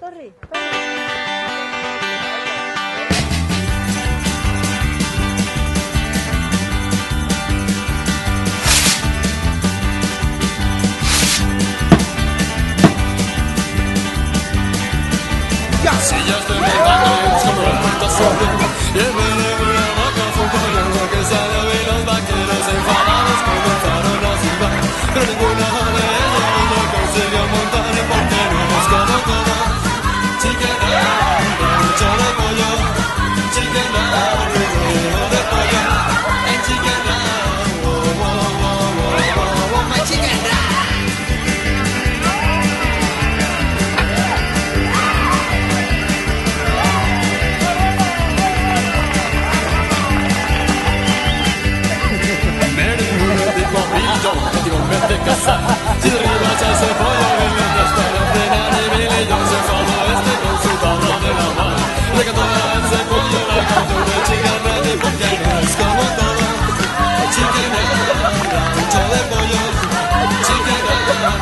Torri. Casillas de montañas como el puerto sobre y en vez de una vaca fue corriendo que salió y los vaqueros enfadados comenzaron a silbar, pero ninguna de ellos lo consiguió montar porque no es como todo. Chicken mucho de pollo, chicken ruido de pollo, el chicken my chicken de casa, si arriba ya se fue a ver mientras para frenar y Billy Joe se enfadó con su tabla de la mano. Le cantó ese pollo la canción de Chicken Ready porque no es como todo. Chicken mucho de pollo, chicken de pollo,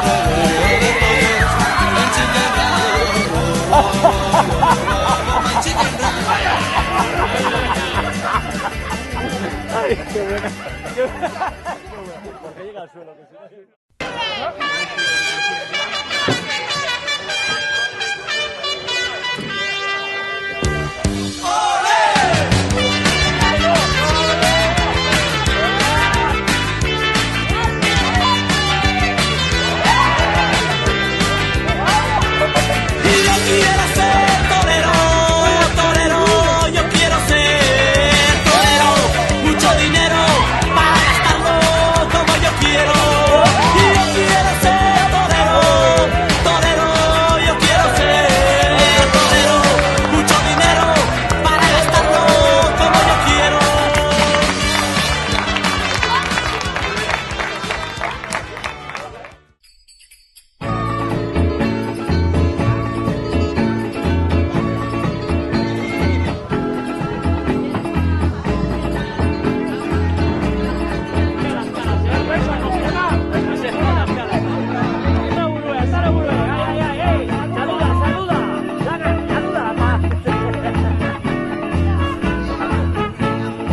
el chicken Ay, qué buena. Porque llega al suelo, que si no...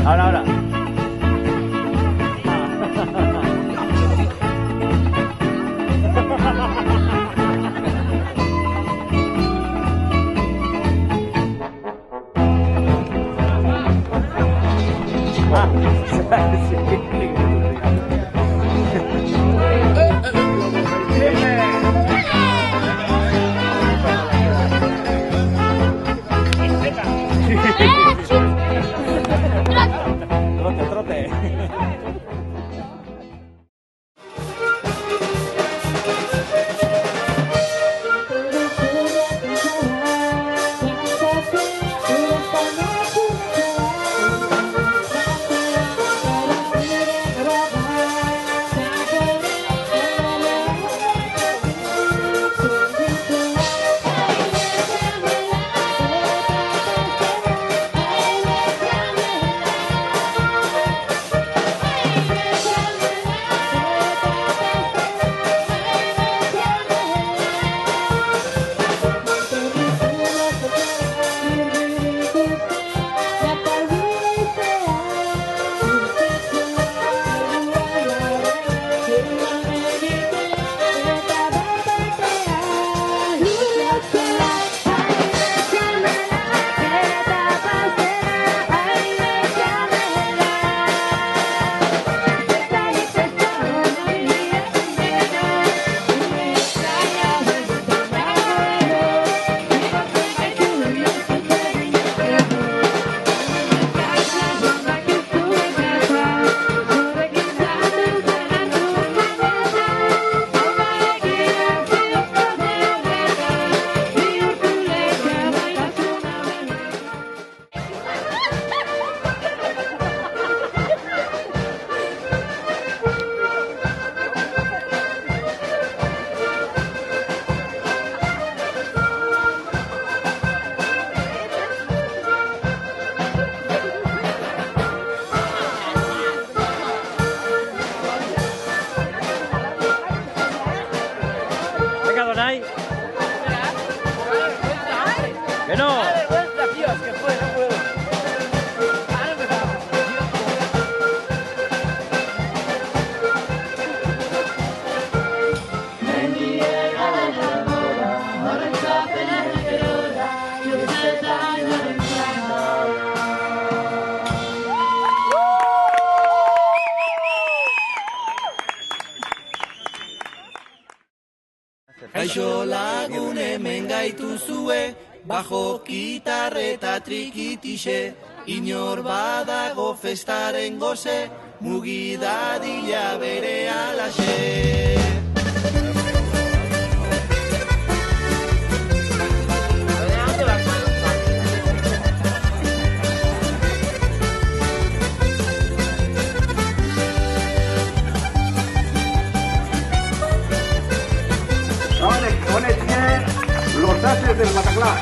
Ahora. Trote. Venga, Donay. Que no. Da vergüenza, tío, es que fue, no puedo. Ahora empezamos. Kaixo lagun hemen gaituzue, bajo gitarreta trikitixe, inor badago festaren goze, mugidadila bere alaxe. Honek ziren los ases del Bataclan.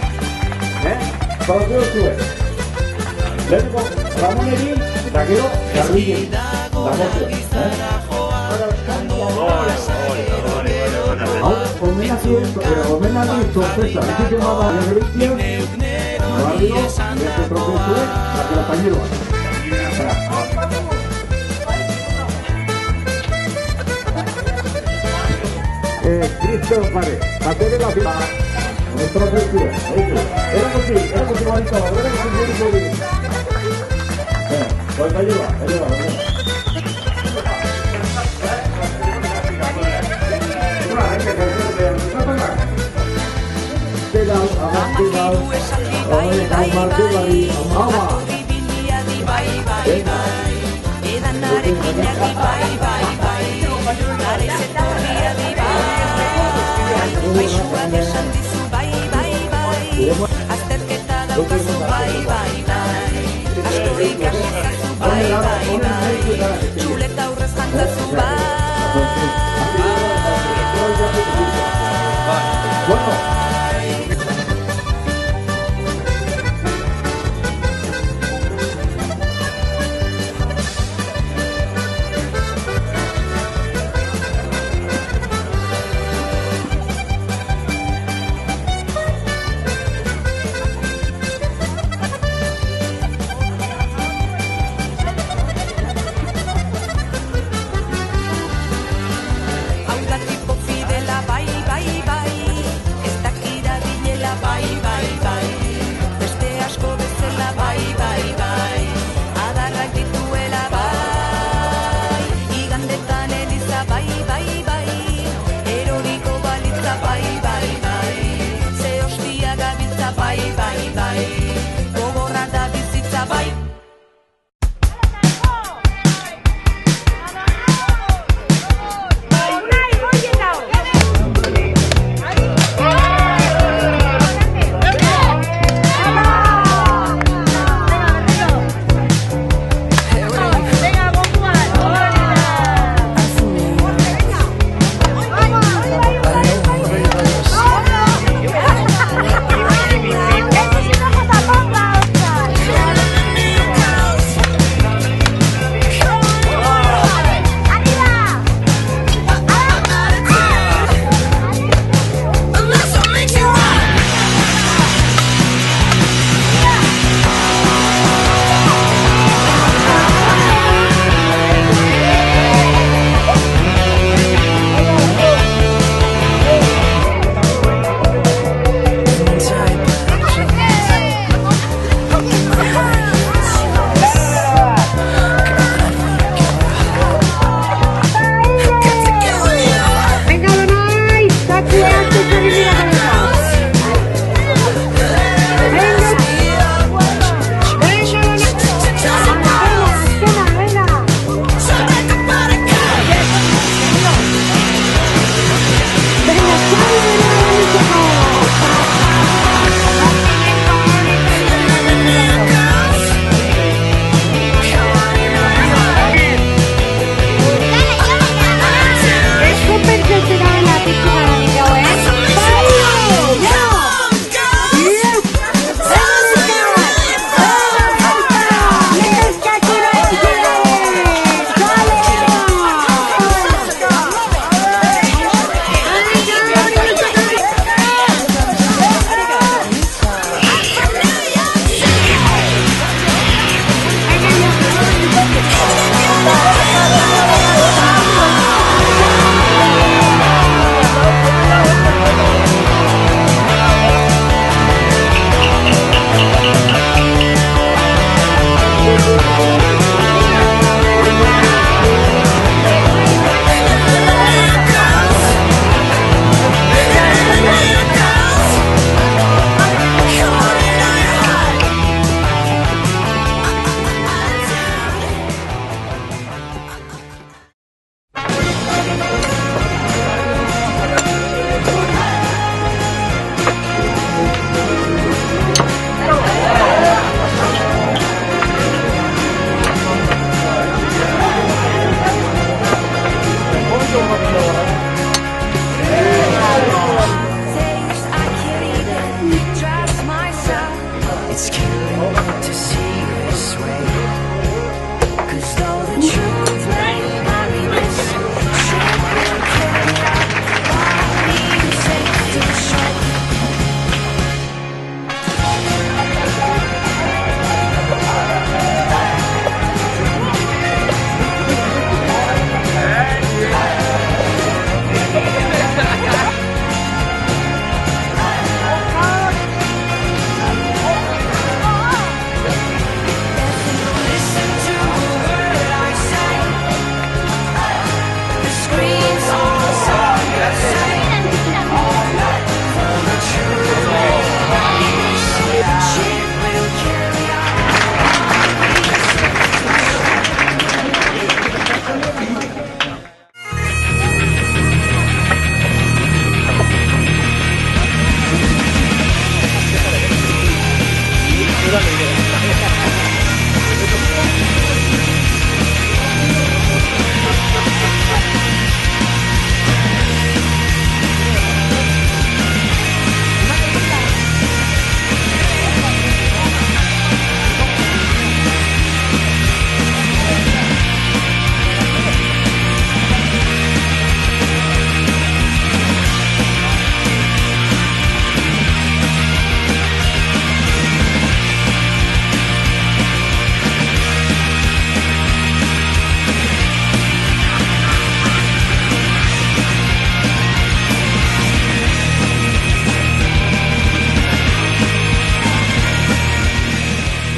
Kontu zuen. Lehenko Ramon egin, eta gero Garrigin. Hau, homenazio sorpresa. Aquí llamaba la Garrigin, barrio, de este profesor, la que la pañeroa. Cristo Pare, hacer la fila. Nuestra cultura. Era così, guarito, era così. Poi ayuda. Baixua desan dizu bai, azterketa daukazu bai, asko ikasizazu bai, txuleta aurrez jantazu bai.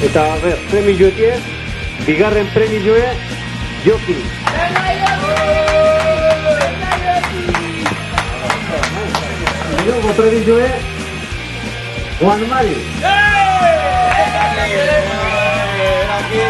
Eta, premioetie, bigarren premioe, Joki. Hirugo premioe, Juan Mari. Aquí.